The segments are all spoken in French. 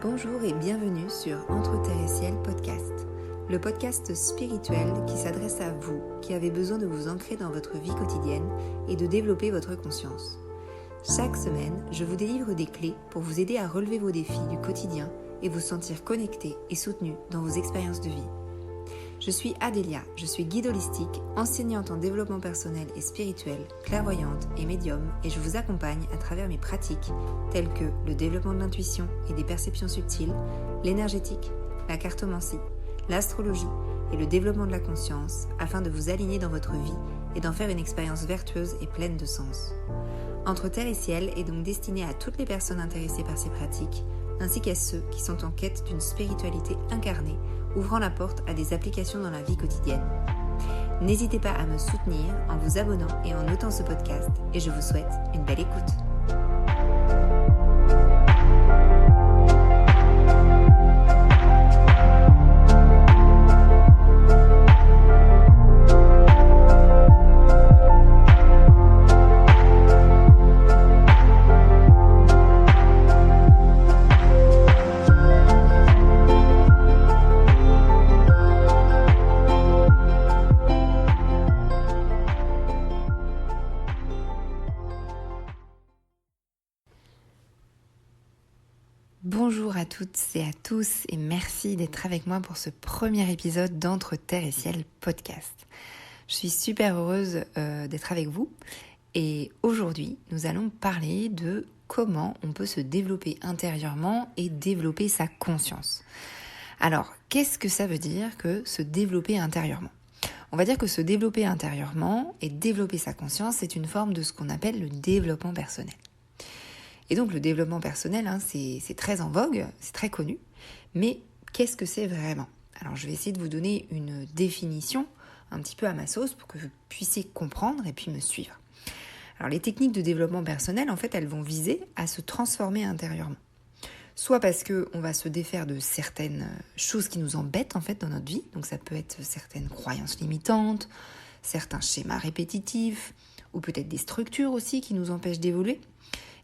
Bonjour et bienvenue sur Entre Terre et Ciel podcast, le podcast spirituel qui s'adresse à vous qui avez besoin de vous ancrer dans votre vie quotidienne et de développer votre conscience. Chaque semaine, je vous délivre des clés pour vous aider à relever vos défis du quotidien et vous sentir connecté et soutenu dans vos expériences de vie. Je suis Adélia, je suis guide holistique, enseignante en développement personnel et spirituel, clairvoyante et médium, et je vous accompagne à travers mes pratiques telles que le développement de l'intuition et des perceptions subtiles, l'énergétique, la cartomancie, l'astrologie et le développement de la conscience afin de vous aligner dans votre vie et d'en faire une expérience vertueuse et pleine de sens. Entre Terre et Ciel est donc destiné à toutes les personnes intéressées par ces pratiques, ainsi qu'à ceux qui sont en quête d'une spiritualité incarnée, ouvrant la porte à des applications dans la vie quotidienne. N'hésitez pas à me soutenir en vous abonnant et en notant ce podcast, et je vous souhaite une belle écoute. Bonjour à toutes et à tous et merci d'être avec moi pour ce premier épisode d'Entre Terre et Ciel podcast. Je suis super heureuse d'être avec vous et aujourd'hui nous allons parler de comment on peut se développer intérieurement et développer sa conscience. Alors, qu'est-ce que ça veut dire que se développer intérieurement ? On va dire que se développer intérieurement et développer sa conscience, c'est une forme de ce qu'on appelle le développement personnel. Et donc le développement personnel, c'est très en vogue, c'est très connu, mais qu'est-ce que c'est vraiment ? Alors je vais essayer de vous donner une définition un petit peu à ma sauce pour que vous puissiez comprendre et puis me suivre. Alors les techniques de développement personnel, en fait, elles vont viser à se transformer intérieurement. Soit parce qu'on va se défaire de certaines choses qui nous embêtent en fait dans notre vie, donc ça peut être certaines croyances limitantes, certains schémas répétitifs, ou peut-être des structures aussi qui nous empêchent d'évoluer,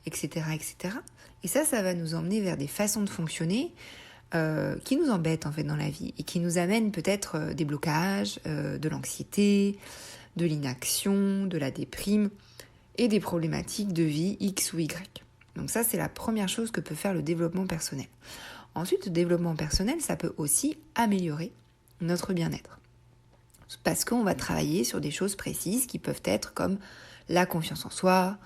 etc., etc. Et ça va nous emmener vers des façons de fonctionner qui nous embêtent en fait dans la vie et qui nous amènent peut-être des blocages, de l'anxiété, de l'inaction, de la déprime et des problématiques de vie X ou Y. Donc ça, c'est la première chose que peut faire le développement personnel. Ensuite, le développement personnel, ça peut aussi améliorer notre bien-être. Parce qu'on va travailler sur des choses précises qui peuvent être comme la confiance en soi,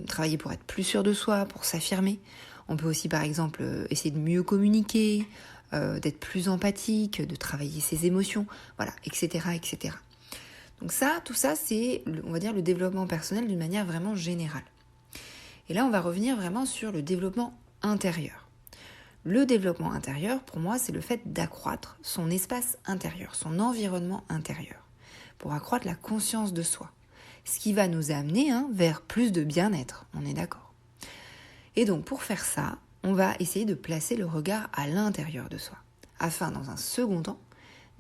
travailler pour être plus sûr de soi, pour s'affirmer. On peut aussi par exemple essayer de mieux communiquer, d'être plus empathique, de travailler ses émotions, voilà, etc., etc. Donc ça, tout ça, c'est, on va dire, le développement personnel d'une manière vraiment générale. Et là, on va revenir vraiment sur le développement intérieur. Le développement intérieur, pour moi, c'est le fait d'accroître son espace intérieur, son environnement intérieur, pour accroître la conscience de soi. Ce qui va nous amener vers plus de bien-être, on est d'accord. Et donc pour faire ça, on va essayer de placer le regard à l'intérieur de soi, afin dans un second temps,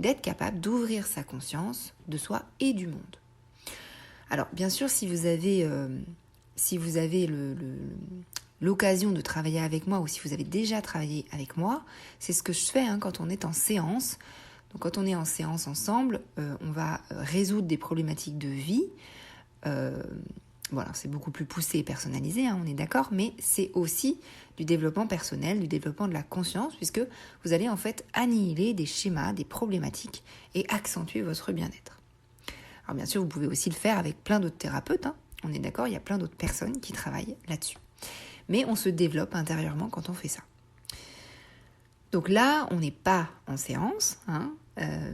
d'être capable d'ouvrir sa conscience de soi et du monde. Alors bien sûr, si vous avez l'occasion de travailler avec moi ou si vous avez déjà travaillé avec moi, c'est ce que je fais quand on est en séance. Donc quand on est en séance ensemble, on va résoudre des problématiques de vie. Voilà, c'est beaucoup plus poussé et personnalisé, on est d'accord, mais c'est aussi du développement personnel, du développement de la conscience, puisque vous allez en fait annihiler des schémas, des problématiques et accentuer votre bien-être. Alors bien sûr, vous pouvez aussi le faire avec plein d'autres thérapeutes, on est d'accord, il y a plein d'autres personnes qui travaillent là-dessus. Mais on se développe intérieurement quand on fait ça. Donc là, on n'est pas en séance,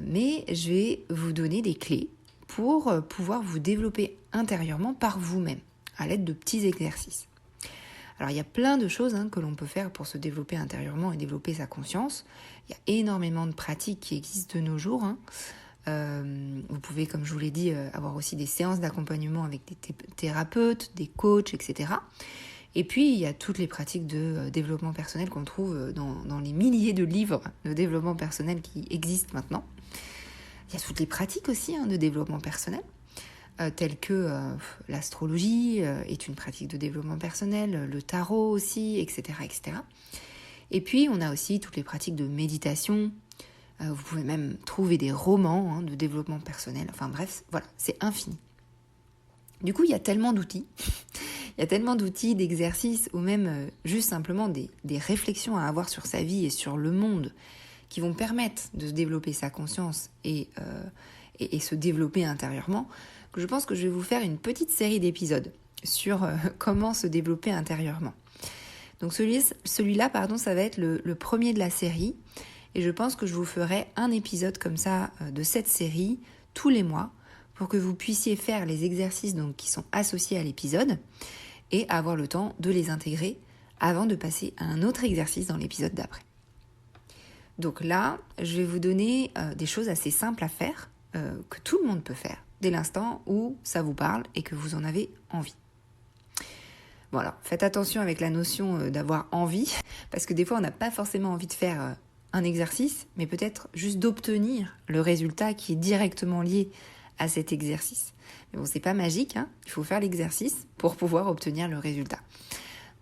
mais je vais vous donner des clés pour pouvoir vous développer intérieurement par vous-même, à l'aide de petits exercices. Alors il y a plein de choses que l'on peut faire pour se développer intérieurement et développer sa conscience. Il y a énormément de pratiques qui existent de nos jours. Vous pouvez, comme je vous l'ai dit, avoir aussi des séances d'accompagnement avec des thérapeutes, des coachs, etc. Et puis il y a toutes les pratiques de développement personnel qu'on trouve dans les milliers de livres de développement personnel qui existent maintenant. Il y a toutes les pratiques aussi de développement personnel. telles que l'astrologie est une pratique de développement personnel, le tarot aussi, etc., etc. Et puis, on a aussi toutes les pratiques de méditation. Vous pouvez même trouver des romans de développement personnel. Enfin bref, voilà, c'est infini. Du coup, il y a tellement d'outils. Il y a tellement d'outils, d'exercices ou même juste simplement des réflexions à avoir sur sa vie et sur le monde qui vont permettre de se développer sa conscience et se développer intérieurement, que je pense que je vais vous faire une petite série d'épisodes sur comment se développer intérieurement. Donc celui-là, ça va être le premier de la série et je pense que je vous ferai un épisode comme ça de cette série tous les mois pour que vous puissiez faire les exercices donc, qui sont associés à l'épisode et avoir le temps de les intégrer avant de passer à un autre exercice dans l'épisode d'après. Donc là, je vais vous donner des choses assez simples à faire, que tout le monde peut faire, dès l'instant où ça vous parle et que vous en avez envie. Voilà, faites attention avec la notion d'avoir envie, parce que des fois on n'a pas forcément envie de faire un exercice, mais peut-être juste d'obtenir le résultat qui est directement lié à cet exercice. Mais bon, c'est pas magique, il faut faire l'exercice pour pouvoir obtenir le résultat.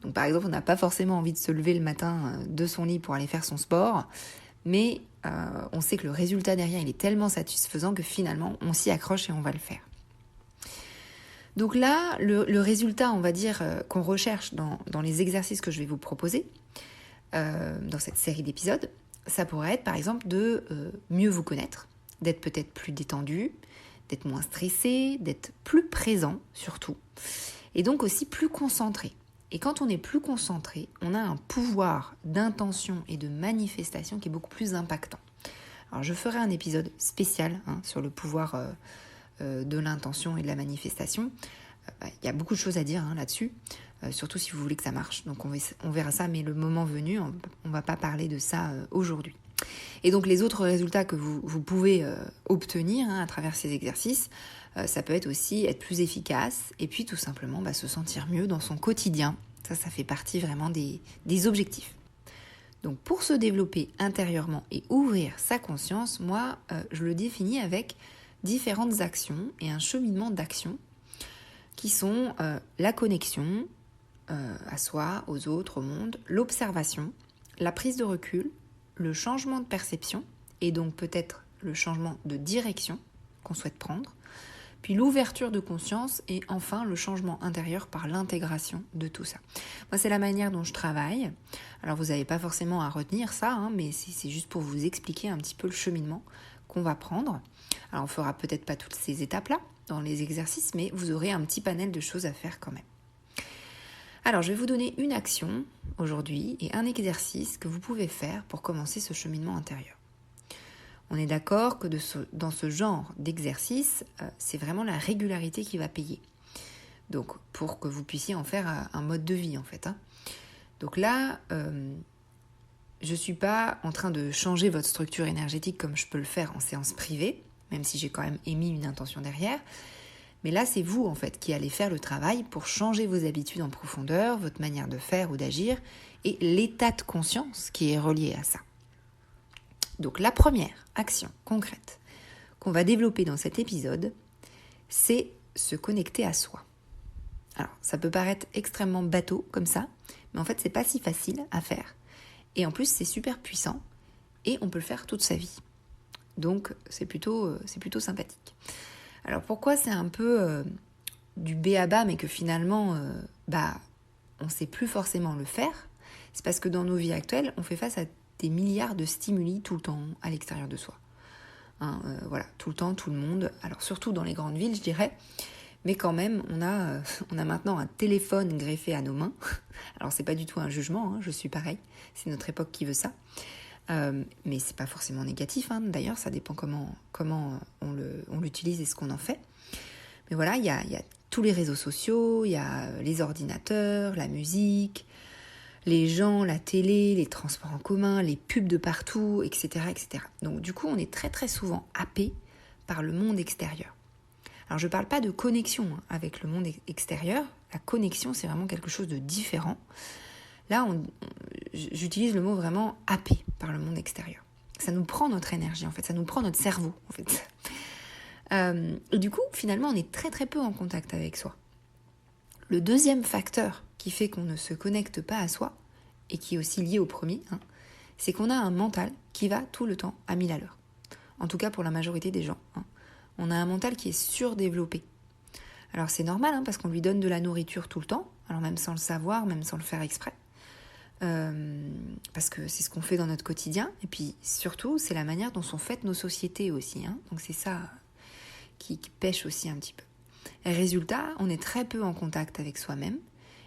Donc par exemple, on n'a pas forcément envie de se lever le matin de son lit pour aller faire son sport, mais on sait que le résultat derrière, il est tellement satisfaisant que finalement, on s'y accroche et on va le faire. Donc là, le résultat, on va dire, qu'on recherche dans les exercices que je vais vous proposer, dans cette série d'épisodes, ça pourrait être par exemple de mieux vous connaître, d'être peut-être plus détendu, d'être moins stressé, d'être plus présent surtout, et donc aussi plus concentré. Et quand on est plus concentré, on a un pouvoir d'intention et de manifestation qui est beaucoup plus impactant. Alors je ferai un épisode spécial sur le pouvoir de l'intention et de la manifestation. Il y a beaucoup de choses à dire là-dessus, surtout si vous voulez que ça marche. Donc on verra ça, mais le moment venu, on ne va pas parler de ça aujourd'hui. Et donc les autres résultats que vous pouvez obtenir à travers ces exercices, ça peut être aussi être plus efficace et puis tout simplement se sentir mieux dans son quotidien. Ça fait partie vraiment des objectifs. Donc pour se développer intérieurement et ouvrir sa conscience, moi je le définis avec différentes actions et un cheminement d'actions qui sont la connexion à soi, aux autres, au monde, l'observation, la prise de recul, le changement de perception et donc peut-être le changement de direction qu'on souhaite prendre, puis l'ouverture de conscience et enfin le changement intérieur par l'intégration de tout ça. Moi, c'est la manière dont je travaille. Alors, vous n'avez pas forcément à retenir ça, mais c'est juste pour vous expliquer un petit peu le cheminement qu'on va prendre. Alors, on fera peut-être pas toutes ces étapes-là dans les exercices, mais vous aurez un petit panel de choses à faire quand même. Alors, je vais vous donner une action aujourd'hui et un exercice que vous pouvez faire pour commencer ce cheminement intérieur. On est d'accord que dans ce genre d'exercice, c'est vraiment la régularité qui va payer. Donc, pour que vous puissiez en faire un mode de vie, en fait. Donc là, je ne suis pas en train de changer votre structure énergétique comme je peux le faire en séance privée, même si j'ai quand même émis une intention derrière. Mais là, c'est vous, en fait, qui allez faire le travail pour changer vos habitudes en profondeur, votre manière de faire ou d'agir, et l'état de conscience qui est relié à ça. Donc, la première action concrète qu'on va développer dans cet épisode, c'est se connecter à soi. Alors, ça peut paraître extrêmement bateau comme ça, mais en fait, c'est pas si facile à faire. Et en plus, c'est super puissant, et on peut le faire toute sa vie. Donc, c'est plutôt sympathique. Alors pourquoi c'est un peu du b.a.-ba mais que finalement on ne sait plus forcément le faire? C'est parce que dans nos vies actuelles, on fait face à des milliards de stimuli tout le temps à l'extérieur de soi. Voilà, tout le temps, tout le monde. Alors surtout dans les grandes villes, je dirais. Mais quand même, on a maintenant un téléphone greffé à nos mains. Alors c'est pas du tout un jugement, je suis pareil. C'est notre époque qui veut ça. Mais c'est pas forcément négatif, d'ailleurs ça dépend comment on l'utilise et ce qu'on en fait. Mais voilà, il y a tous les réseaux sociaux, il y a les ordinateurs, la musique, les gens, la télé, les transports en commun, les pubs de partout, etc., etc. Donc du coup, on est très très souvent happé par le monde extérieur. Alors je parle pas de connexion avec le monde extérieur, la connexion c'est vraiment quelque chose de différent. Là, j'utilise le mot vraiment happé par le monde extérieur. Ça nous prend notre énergie, en fait. Ça nous prend notre cerveau, en fait. Et du coup, finalement, on est très très peu en contact avec soi. Le deuxième facteur qui fait qu'on ne se connecte pas à soi, et qui est aussi lié au premier, c'est qu'on a un mental qui va tout le temps à 1000 à l'heure. En tout cas pour la majorité des gens. On a un mental qui est surdéveloppé. Alors c'est normal, parce qu'on lui donne de la nourriture tout le temps, alors même sans le savoir, même sans le faire exprès. Parce que c'est ce qu'on fait dans notre quotidien. Et puis surtout, c'est la manière dont sont faites nos sociétés aussi. Donc c'est ça qui pêche aussi un petit peu. Et résultat, on est très peu en contact avec soi-même.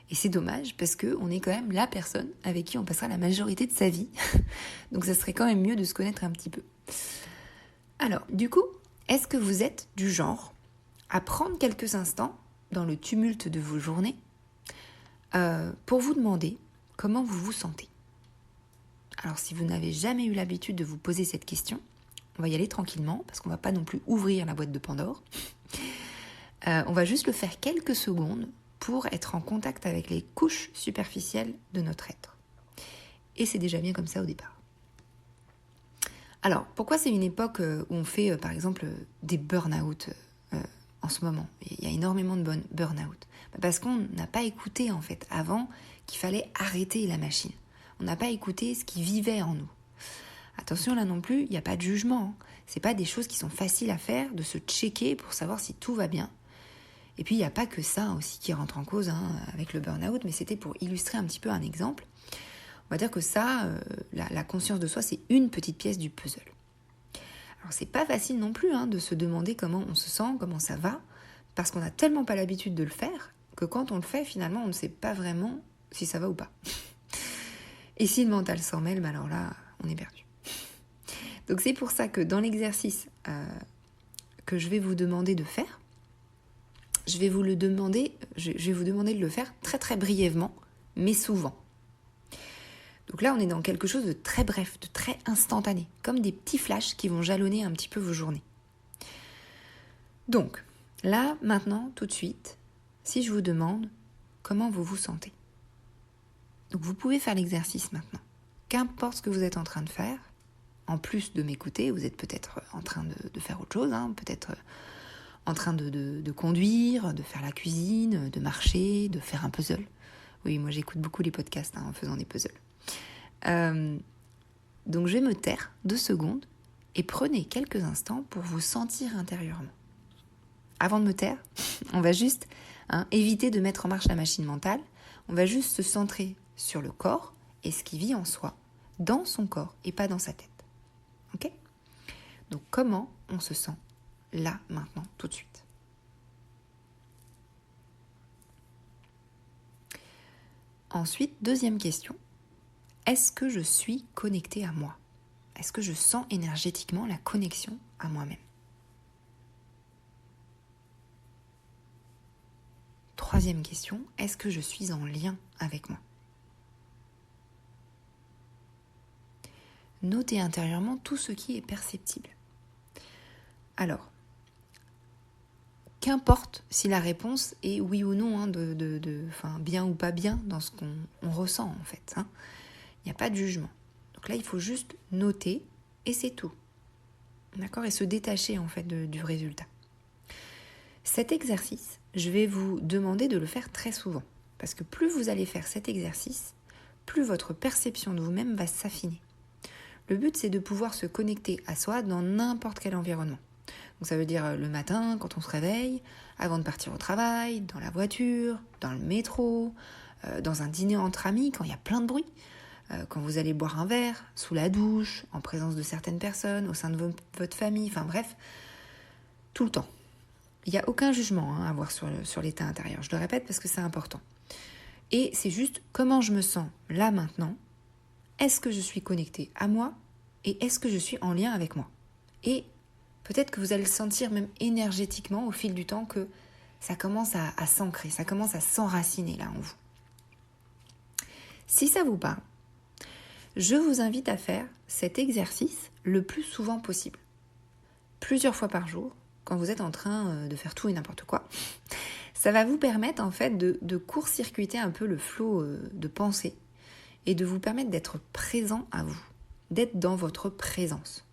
Et c'est dommage parce qu'on est quand même la personne avec qui on passera la majorité de sa vie. Donc ça serait quand même mieux de se connaître un petit peu. Alors, du coup, est-ce que vous êtes du genre à prendre quelques instants dans le tumulte de vos journées pour vous demander comment vous vous sentez? Alors si vous n'avez jamais eu l'habitude de vous poser cette question, on va y aller tranquillement parce qu'on ne va pas non plus ouvrir la boîte de Pandore. On va juste le faire quelques secondes pour être en contact avec les couches superficielles de notre être. Et c'est déjà bien comme ça au départ. Alors, pourquoi c'est une époque où on fait, par exemple, des burn-out en ce moment? Il y a énormément de burn-out. Parce qu'on n'a pas écouté, en fait, avant qu'il fallait arrêter la machine. On n'a pas écouté ce qui vivait en nous. Attention, là non plus, il n'y a pas de jugement. C'est pas des choses qui sont faciles à faire, de se checker pour savoir si tout va bien. Et puis, il n'y a pas que ça aussi qui rentre en cause avec le burn-out, mais c'était pour illustrer un petit peu un exemple. On va dire que ça, la conscience de soi, c'est une petite pièce du puzzle. Alors, c'est pas facile non plus de se demander comment on se sent, comment ça va, parce qu'on n'a tellement pas l'habitude de le faire, que quand on le fait, finalement, on ne sait pas vraiment si ça va ou pas. Et si le mental s'en mêle, alors là, on est perdu. Donc, c'est pour ça que dans l'exercice que je vais vous demander de faire, je vais vous demander de le faire très très brièvement, mais souvent. Donc là, on est dans quelque chose de très bref, de très instantané, comme des petits flashs qui vont jalonner un petit peu vos journées. Donc, là, maintenant, tout de suite, si je vous demande comment vous vous sentez. Donc vous pouvez faire l'exercice maintenant. Qu'importe ce que vous êtes en train de faire, en plus de m'écouter, vous êtes peut-être en train de faire autre chose, peut-être en train de conduire, de faire la cuisine, de marcher, de faire un puzzle. Oui, moi j'écoute beaucoup les podcasts en faisant des puzzles. Donc je vais me taire 2 secondes et prenez quelques instants pour vous sentir intérieurement. Avant de me taire, on va juste éviter de mettre en marche la machine mentale. On va juste se centrer sur le corps et ce qui vit en soi, dans son corps et pas dans sa tête. Ok ? Donc comment on se sent là, maintenant, tout de suite. Ensuite, deuxième question. Est-ce que je suis connectée à moi? Est-ce que je sens énergétiquement la connexion à moi-même? Troisième question. Est-ce que je suis en lien avec moi? Notez intérieurement tout ce qui est perceptible. Alors, qu'importe si la réponse est oui ou non, bien ou pas bien dans ce qu'on ressent en fait. Il n'y a pas de jugement. Donc là, il faut juste noter et c'est tout. D'accord ? Et se détacher en fait du résultat. Cet exercice, je vais vous demander de le faire très souvent. Parce que plus vous allez faire cet exercice, plus votre perception de vous-même va s'affiner. Le but, c'est de pouvoir se connecter à soi dans n'importe quel environnement. Donc ça veut dire le matin, quand on se réveille, avant de partir au travail, dans la voiture, dans le métro, dans un dîner entre amis, quand il y a plein de bruit, quand vous allez boire un verre, sous la douche, en présence de certaines personnes, au sein de votre famille, enfin bref, tout le temps. Il n'y a aucun jugement à avoir sur l'état intérieur. Je le répète parce que c'est important. Et c'est juste comment je me sens là maintenant. Est-ce que je suis connectée à moi et est-ce que je suis en lien avec moi? Et peut-être que vous allez le sentir même énergétiquement au fil du temps que ça commence à s'ancrer, ça commence à s'enraciner là en vous. Si ça vous parle, je vous invite à faire cet exercice le plus souvent possible. Plusieurs fois par jour, quand vous êtes en train de faire tout et n'importe quoi. Ça va vous permettre en fait de court-circuiter un peu le flot de pensée et de vous permettre d'être présent à vous, d'être dans votre présence.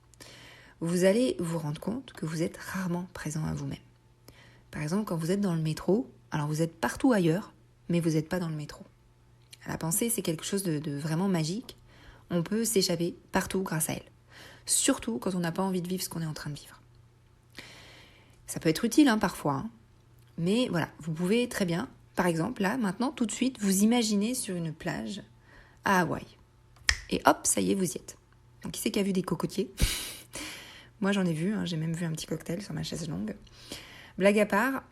vous allez vous rendre compte que vous êtes rarement présent à vous-même. Par exemple, quand vous êtes dans le métro, alors vous êtes partout ailleurs, mais vous n'êtes pas dans le métro. La pensée, c'est quelque chose de vraiment magique. On peut s'échapper partout grâce à elle. Surtout quand on n'a pas envie de vivre ce qu'on est en train de vivre. Ça peut être utile parfois, mais voilà, vous pouvez très bien, par exemple, là, maintenant, tout de suite, vous imaginez sur une plage à Hawaï. Et hop, ça y est, vous y êtes. Donc, qui c'est qui a vu des cocotiers ? Moi, j'en ai vu, j'ai même vu un petit cocktail sur ma chaise longue. Blague à part,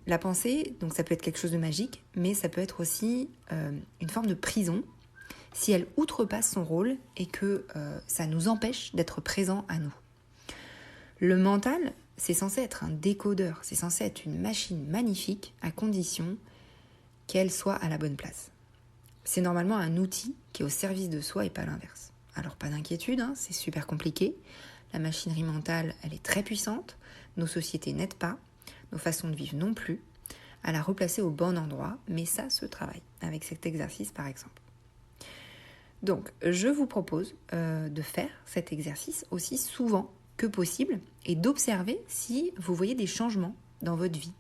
la pensée, donc ça peut être quelque chose de magique, mais ça peut être aussi une forme de prison si elle outrepasse son rôle et que ça nous empêche d'être présents à nous. Le mental, c'est censé être un décodeur, c'est censé être une machine magnifique à condition qu'elle soit à la bonne place. C'est normalement un outil qui est au service de soi et pas l'inverse. Alors pas d'inquiétude, c'est super compliqué. La machinerie mentale, elle est très puissante. Nos sociétés n'aident pas, nos façons de vivre non plus. À la replacer au bon endroit, mais ça se travaille avec cet exercice par exemple. Donc, je vous propose de faire cet exercice aussi souvent que possible et d'observer si vous voyez des changements dans votre vie.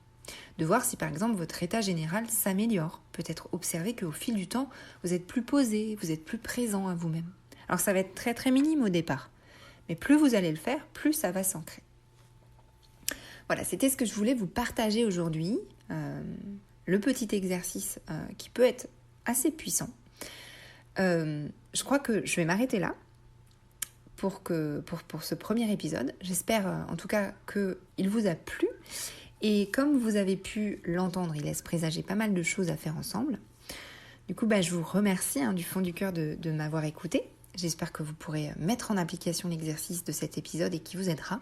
De voir si par exemple votre état général s'améliore. Peut-être observer qu'au fil du temps, vous êtes plus posé, vous êtes plus présent à vous-même. Alors ça va être très très minime au départ, mais plus vous allez le faire, plus ça va s'ancrer. Voilà, c'était ce que je voulais vous partager aujourd'hui. Le petit exercice qui peut être assez puissant. Je crois que je vais m'arrêter là pour ce premier épisode. J'espère en tout cas qu'il vous a plu. Et comme vous avez pu l'entendre, il laisse présager pas mal de choses à faire ensemble. Du coup, je vous remercie du fond du cœur de m'avoir écouté. J'espère que vous pourrez mettre en application l'exercice de cet épisode et qui vous aidera.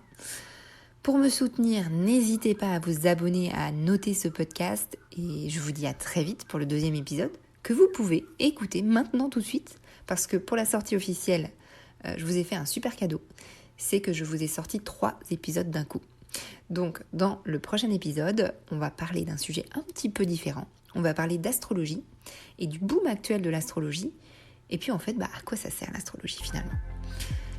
Pour me soutenir, n'hésitez pas à vous abonner, à noter ce podcast. Et je vous dis à très vite pour le 2e épisode, que vous pouvez écouter maintenant tout de suite. Parce que pour la sortie officielle, je vous ai fait un super cadeau. C'est que je vous ai sorti 3 épisodes d'un coup. Donc, dans le prochain épisode, on va parler d'un sujet un petit peu différent. On va parler d'astrologie et du boom actuel de l'astrologie. Et puis, en fait, à quoi ça sert l'astrologie finalement ?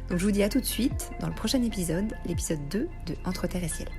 Donc, je vous dis à tout de suite dans le prochain épisode, l'épisode 2 de Entre Terre et Ciel.